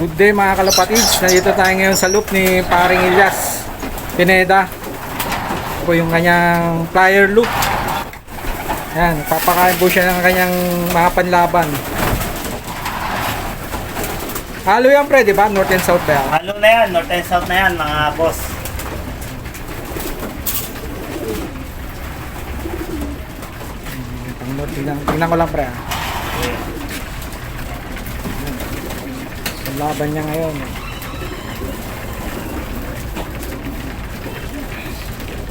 Good day mga kalapatids. Nandito tayo ngayon sa loop ni Paring Elias Pineda. Ito po yung kanyang plier loop. Ayan, papakain po siya ng kanyang mga panlaban. Halo yan pre, di ba? North and South ba yan? Halo na yan, North and South na yan mga boss. Tingnan ko lang pre. Ang laban niya ngayon.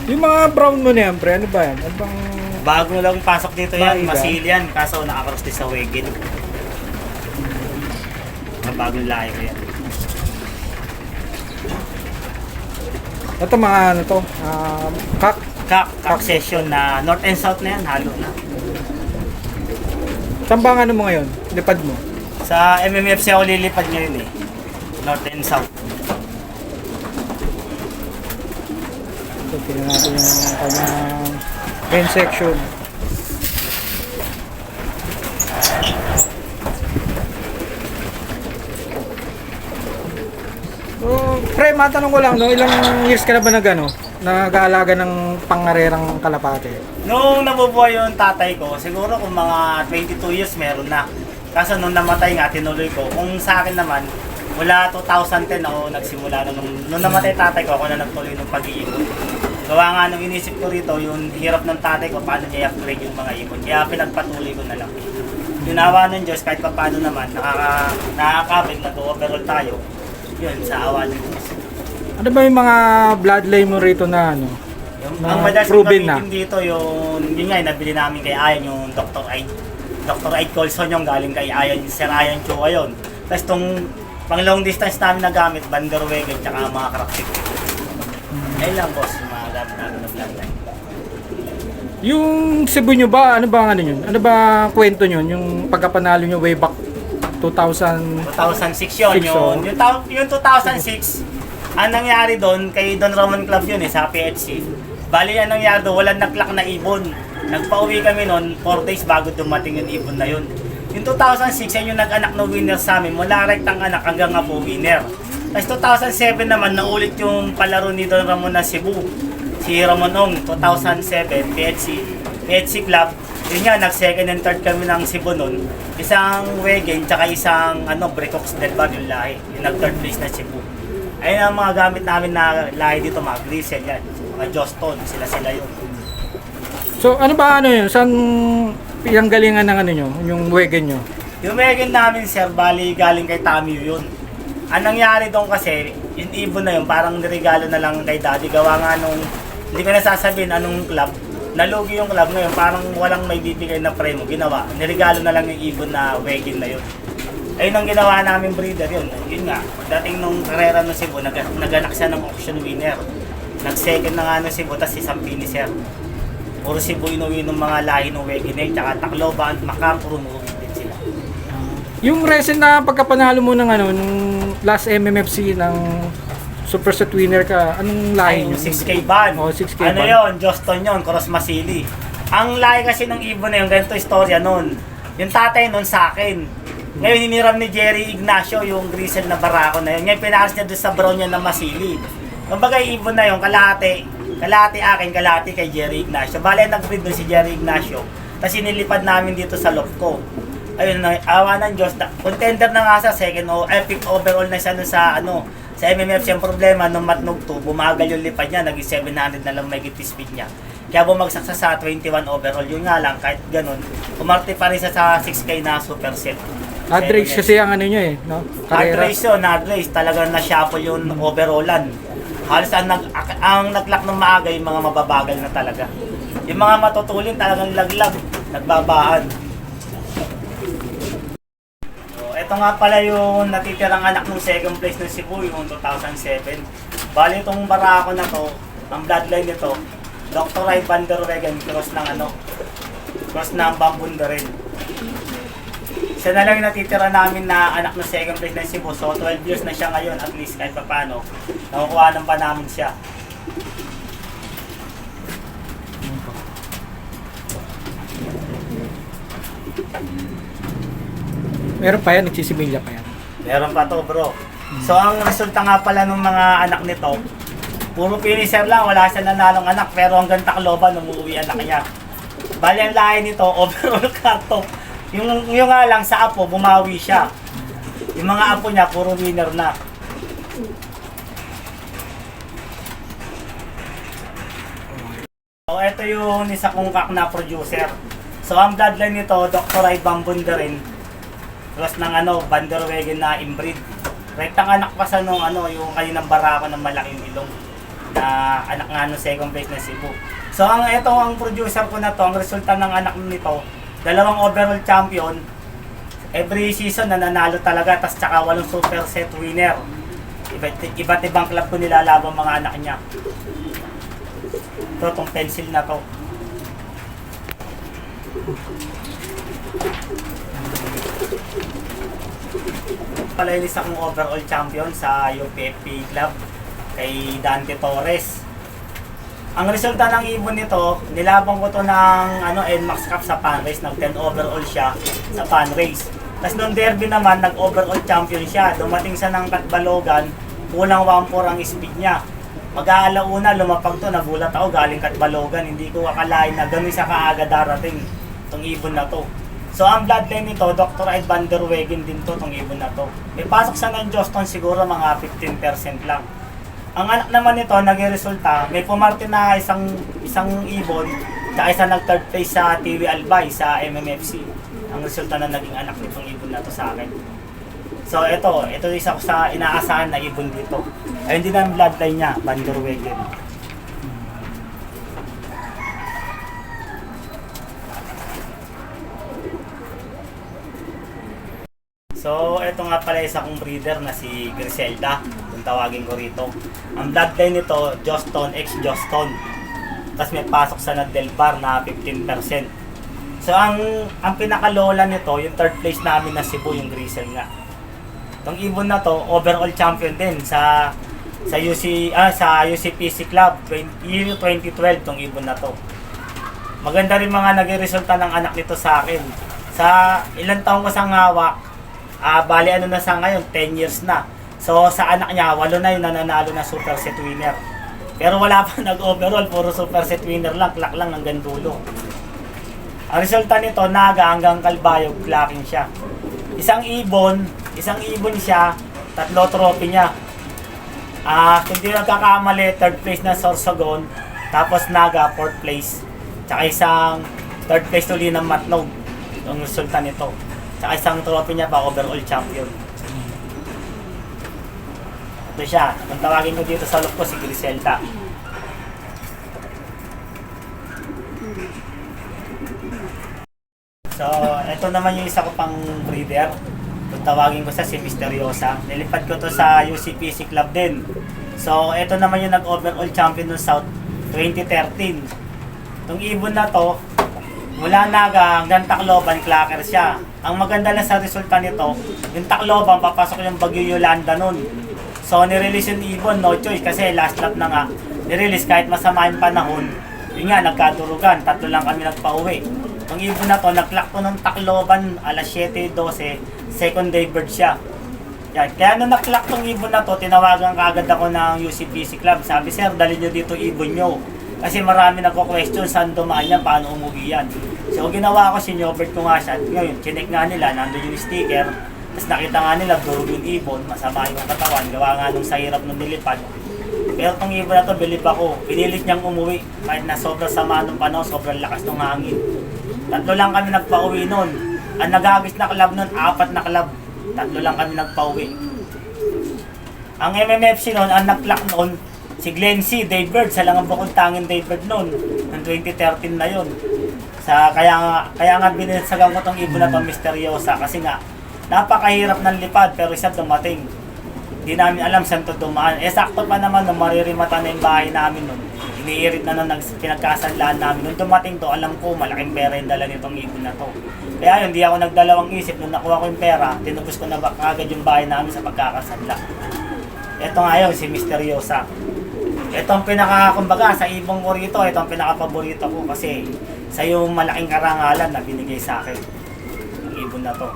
Yung mga brown mo na yan pre, ano ba yan? Ano bang... Bago lang pasok dito yan, Baiga? masil yan, kaso nakakaroste sa wegin. Mga bagong lahi ko yan. Ito mga ano to? Kak session na North and South na yan, halo na. Saan ba ang ano mo ngayon? Lipad mo? Sa MMFC ako lilipad ngayon eh. North and South. So, tingnan natin yung kanyang pen section. So, pre, matanong ko lang, no? Ilang years ka na ba nag-aalaga ng pangarerang kalapate? Nung nabubuhay yung tatay ko, siguro kung mga 22 years meron na. Kaso nung namatay nga, tinuloy ko. Kung sa akin naman, mula 2010 ako nagsimula na nung namatay tatay ko, ako na nagtuloy ng pag-iikot. Gawa nga nung inisip ko rito, yung hirap ng tatay ko, paano niya i-upgrade yung mga ikot. Kaya pinagpatuloy ko na lang. Yung awa ng Diyos, kahit pa paano naman, nakakabig na to, overall tayo. Yun, sa awa ng Diyos. Ano ba yung mga bloodline mo rito na ano? Ang madalas kong proven na? gamitin dito, yun nga, nabili namin kay Ayan, yung Dr. Aid Colson yung galing kay Ayan, Sir Ayan Chua yun. Tapos itong pang long distance namin nagamit, Banderwegen, tsaka mga crackstick. Ayun lang boss, yung mga gamit namin na bloodline. Yung Cebu nyo ba, ano ba ang ano yun? Ano ba kwento nyo? Yung pagkapanalo nyo way back 2000... 2006 yun, yung 2006, ang nangyari doon, kay Don Ramon Club yun sa PHC. Bali ang nangyari doon, walang naklak na ibon. Nagpa-uwi kami noon, 4 days bago dumating yung ibon na yun. Yung 2006, yan yung nag-anak na winner sa amin, mula rektang anak hanggang nga po winner. Tapos 2007 naman, naulit yung palaro ni Don Ramon na Cebu. Si Ramon Ong, 2007, PHC Club. Yun nga, nag-second and third kami ng Cebu noon. Isang Wegen, tsaka isang Brecox Del Bar yung lahi. Yung nag-third place na Cebu. Ayun ang mga gamit namin na lahi dito, mga Grisel yan. Mga Joston, sila yun. So ano ba ano yun? Saan yung galingan ng ano nyo? Yung wagon nyo? Yung Wegen namin, sir, bali galing kay Tamio yun. Ang nangyari doon kasi, yung ibon na yun, parang niregalo na lang kay daddy. Gawa nga nung, hindi ko nasasabihin anong club. Nalugi yung club ngayon, parang walang may bibigay na premo. Ginawa, niregalo na lang yung ibon na Wegen na yun. Ayun ang ginawa namin breeder yun. Yun nga, dating nung karera ng Cebu, naganak siya ng auction winner. Nag-second na nga ng Cebu, tas isang finisher. Puro Cebu inuwi ng mga lahi ng Wegen eh, tsaka Tacloban, Macam, puro umuwi din sila. Yung recent na pagkapanalo mo ng ano, nung last MMFC ng Super Set winner ka, anong lahi Yung nyo? 6K ban. Oh, 6K Ano ban. yun? Joston yun, Cross Masili. Ang lahi kasi ng ibon na yun, ganito istorya nun. Yung tatay nun sa akin. Ngayon hiniram ni Jerry Ignacio yung Grisel na barako na yun. Ngayon pinaras niya doon sa brown niya na Masili. Kumbaga ibon na yun, kalahati akin, kalahati kay Jerry Ignacio. Bale nag-breed doon si Jerry Ignacio. Tapos inilipad namin dito sa loft ko. Ayun, awa ng Diyos. Contender na nga sa second fifth overall na siya sa sa MMFC. Ang problema nung matnog 2, bumagal yung lipad niya, naging 700 na lang may speed niya. Kaya bumagsak sa 21 overall. Yun nga lang, kahit ganun, umarte pa rin sa 6K na super set. Hard race kasi ang ano nyo eh, no? Hard race yun, hard race. Talagang na-shuffle yung overallan. Halos ang naglak ng maaga yung mga mababagal na talaga. Yung mga matutulin talagang laglag, nagbabaan. So, ito nga pala yung natitirang anak ng second place ng Cebu, yung 2007. Bali itong barako na to, ang bloodline nito, Dr. Ray Banderwegen, cross ng Bambundarin. Isa na lang yung natitira namin na anak ng second place ng Cebu. So 12 years na siya ngayon, at least kahit pa paano. Nakukuha pa namin siya. Meron pa yan, nagsisibilya pa yan. Meron pa to, bro. So, ang resulta nga pala ng mga anak nito, puro finisher lang, wala siya nanalong anak, pero hanggang Tacloban, umuwi anak niya. Bali, ang lahi nito, overall cut-off. Yung nga lang sa apo, bumawi siya. Yung mga apo niya, puro winner na. So, ito yung isa kong kak na producer. So, ang bloodline nito, Dr. Ivan Bundarin. Plus ng Van der Wegen na inbreed. Rektang anak pa sa yung kaninang barako ng malaking ilong. Na anak nga nung second place na Cebu. So, ang producer ko na to, ang resulta ng anak nito, 2 overall champion. Every season nananalo talaga, tas tsaka 8 super set winner. Iba't ibang club ko nilalabang mga anak niya. Ito, tong pencil na to. Pala yung isa kong overall champion sa UPFP club kay Dante Torres. Ang resulta ng ibon nito, nilabang ko to ng NMAX Cup sa fan race, nag 10 overall siya sa fan race. Tapos nung derby naman, nag-overall champion siya. Dumating sa ng Katbalogan, kulang 1-4 ang speed niya. Mag-aalauna, lumapag to, nagulat ako galing Katbalogan. Hindi ko akalain na ganun siya kaaga darating itong ibon na to. So ang bloodline nito, Dr. Van der Wegen din to, itong ibon na to. May pasok sa ng Joston siguro mga 15% lang. Ang anak naman nito, naging resulta, may pumarte na isang ibon, tsaka isa nag-third place sa TV Albay sa MMFC. Ang resulta na naging anak nitong ibon na to sa akin. So ito isa ko sa inaasahan na ibon dito. Ayun din ang bloodline niya, Van der Wegen. So, ito nga pala isa kong breeder na si Griselda, kung tawagin ko rito. Ang bloodline nito, Joston x Joston. Tapos may pasok sa Delbar na 15%. So, ang pinakalola nito, yung third place namin na Cebu, yung Grisel nga. Itong ibon na to, overall champion din sa UCPC Club, year 2012, itong ibon na to. Maganda rin mga naging resulta ng anak nito sa akin. Sa ilang taong ko sa ngawak, bali na sa ngayon, 10 years na. So sa anak niya, 8 na yung nananalo na super set winner. Pero wala pa nag-overall, puro super set winner lang, clock lang hanggang dulo. Ang resulta nito, Naga hanggang Calbayog, clocking siya. Isang ibon siya, 3 trophy niya. Kung di nagkakamali, 3rd place na Sorsogon, tapos Naga, 4th place. Tsaka isang 3rd place uli ng Matnog, ang resulta nito. Tsaka isang trophy niya pa, overall champion. Ito siya. Kung tawagin ko dito sa loop ko, si Griselda. So, ito naman yung isa ko pang breeder. Kung tawagin ko sa si Misteriosa. Nilipad ko to sa UCPC Club din. So, ito naman yung nag-overall champion ng South 2013. Itong ibon na to, mula Naga hanggang Tacloban, clacker siya. Ang maganda lang sa resulta nito, yung Tacloban, papasok yung Bagyo Yolanda nun. So, nirelease yung ibon, no choice, kasi last lap na nga. Nirelease kahit masama yung panahon. Yun nga, nagkadurugan, 3 lang kami nagpa-uwi. Yung ibon na to, nag-clock to ng Tacloban, alas 7:12, second day bird siya. Yan. Kaya nung nag-clock tong ibon na to, tinawagan kaagad ako ng UCPC Club. Sabi, sir, dali nyo dito ibon nyo. Kasi marami nagko-question saan dumaan yan, paano umuwi yan. So ginawa ko, sinobert ko nga siya. Ngayon, chinek nga nila, nandun yung sticker. Tapos nakita nga nila, durog yung ibon, masama yung katawan. Gawa nga nung sa hirap ng nilipad. Pero itong ibon na to, bilib ako. Pinilit niyang umuwi. Kahit na sobrang sama ng panahon, sobrang lakas ng hangin. 3 lang kami nagpa-uwi nun. Ang nagagis na club nun, 4 na club. 3 lang kami nagpa-uwi. Ang MMFC nun, ang nag-clock nun, si Glenn C. Dave Bird, sa langang bukod tanging Dave Bird noon, ng 2013 na yun. Kaya nga binagsagan ko tong ibon na to, Misteriosa, kasi nga, napakahirap ng lipad, pero isa dumating. Hindi namin alam saan to dumaan. Sakto pa naman nung maririmata na yung bahay namin nun. Iniirit na nung pinagkasanlaan namin. Nung dumating to, alam ko, malaking pera yung dala nitong ibon na to. Kaya yun, hindi ako nagdalawang isip. Nung nakuha ko yung pera, tinubos ko na agad yung bahay namin sa pagkakasanla. Ito nga yun, si Misteriosa. Ito ang kumbaga, sa ibong ko rito, ito ang pinaka-paborito ko kasi sa yung malaking karangalan na binigay sa akin. Ang ibon na to.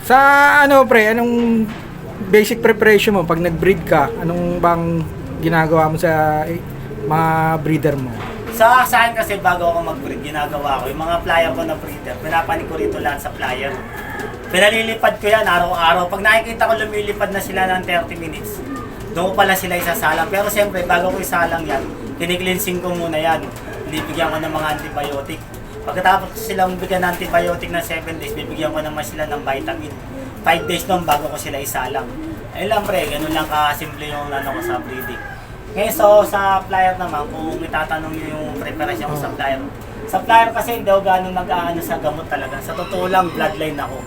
Sa ano pre, anong basic preparation mo pag nag-breed ka? Anong bang ginagawa mo sa mga breeder mo? Sa akin kasi bago ako mag-breed, ginagawa ko, yung mga flyer ko na breeder, pinapanik ko rito lahat sa flyer. Pinalilipad ko yan araw-araw. Pag nakikita ko lumilipad na sila ng 30 minutes, doon ko pala sila isasalang. Pero siyempre, bago ko isalang yan, kiniklinsing ko muna yan. Bibigyan ko ng mga antibiotic. Pagkatapos silang bigyan ng antibiotic na 7 days, bibigyan ko naman sila ng vitamin. 5 days nun bago ko sila isalang. Ayun lang pre, ganun lang kasimple yung ano ko sa breeding. Ngayon so, sa flyer naman, kung itatanong nyo yung preparation ko sa flyer. Sa flyer kasi hindi ako gano'n nag-aano sa gamot talaga. Sa totoo lang, bloodline ako.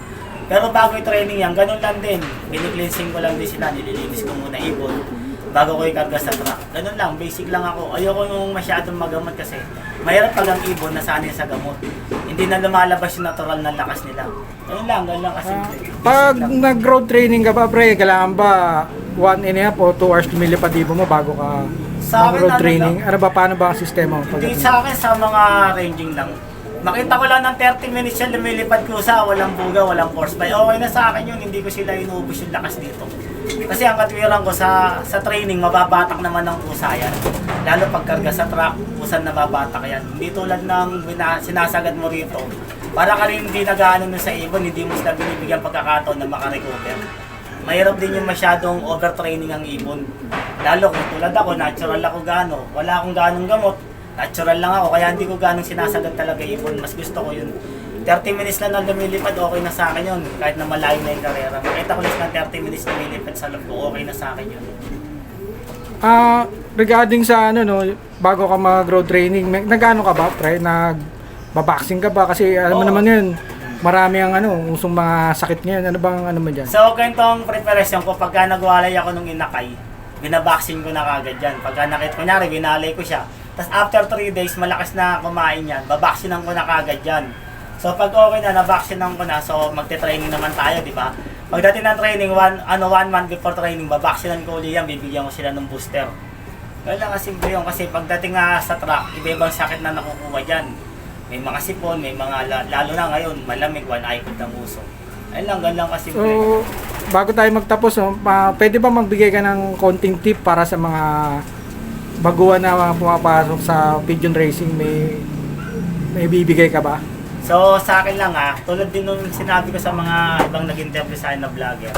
Pero bago i-training yan, ganun lang din. Biniklinsing ko lang din sila, nililinis ko muna ibon bago ko ikarga sa truck. Ganun lang, basic lang ako. Ayoko yung masyadong magamot kasi mahirap pag ang ibon nasanay sa gamot. Hindi na lumalabas yung natural na lakas nila. Ganun lang kasi. Pag nag-road training ka ba pre, kailangan ba 1.5 o 2 hours lumilipad ibon mo bago ka Sa akin, mag-road ano training? Ano ba, paano ba ang sistema mo? Hindi sa akin, sa mga ranging lang. Makita ko lang ng 30 minutes siya lumilipad kusa, walang buga, walang force fly. Okay na sa akin yun, hindi ko sila inuubos yung lakas dito. Kasi ang katwiran ko sa training, mababatak naman ng kusa yan. Lalo pagkarga sa truck, kusan nababatak yan. Hindi tulad ng sinasagad mo rito. Para ka rin hindi nag-ano sa ibon, hindi mo sila binibigyan pagkakataon na makarecover. Mahirap din yung masyadong overtraining ang ibon. Lalo kung tulad ako, natural ako gano. Wala akong ganong gamot. Natural lang ako, kaya hindi ko ganong sinasagad talaga ibon. Mas gusto ko yun. 30 minutes lang na lumilipad, okay na sa akin yun. Kahit na malayo na yung karera. Makita ko lang ng 30 minutes lumilipad sa loob ko, okay na sa akin yun. Regarding sa ano no, bago ka mag-road training, nag-ano ka ba pre? Nag-boxing ka ba? Kasi alam mo Oo. naman yun, marami ang ano, usong mga sakit ngayon. Ano bang ano mo dyan? So, ganitong preparation ko, pagka nagwalay ako nung inakay, binaboxing ko na kagad yan. Pagka nakit, kunyari, binalay ko siya. Tapos after 3 days, malakas na kumain yan, babaksinan ko na kagad yan. So, pag okay na, nabaksinan ko na, so magte-training naman tayo, di ba? Pagdating ng training, 1 month before training, babaksinan ko ulit yan, bibigyan ko sila ng booster. Kaya lang kasi yun, kasi pagdating nga sa truck, iba-ibang sakit na nakukuha dyan. May mga sipon, may mga, lalo na ngayon, malamig, one-eye-coat ng uso. Ayun lang, ganun lang kasi. So, bago tayo magtapos, no, pwede ba magbigay ka ng konting tip para sa mga baguhan na pumapasok sa pigeon racing? May bibigay ka ba? So, sa akin lang tulad din nung sinabi ko sa mga ibang nag-interview sa akin na vlogger,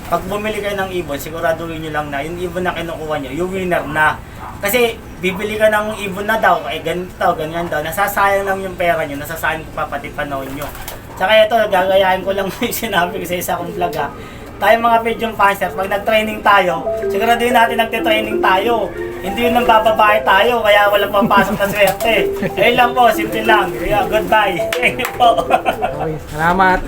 pag bumili kayo ng ibon, siguraduhin nyo lang na yung ibon na kinukuha nyo, yung winner na. Kasi bibili ka ng ibon na daw, ganito, ganyan daw, nasasayang lang yung pera nyo, nasasayang pa pati panahon nyo. Tsaka ito, gagayahin ko lang yung sinabi ko sa isa kong vlog tayo mga pigeon fanciers, pag nag-training tayo, siguraduhin natin nagte-training tayo. Hindi yun nang bababae tayo, kaya walang pampasok na swerte. Ayun lang po, simple lang. Goodbye. Thank you po. Okay, salamat.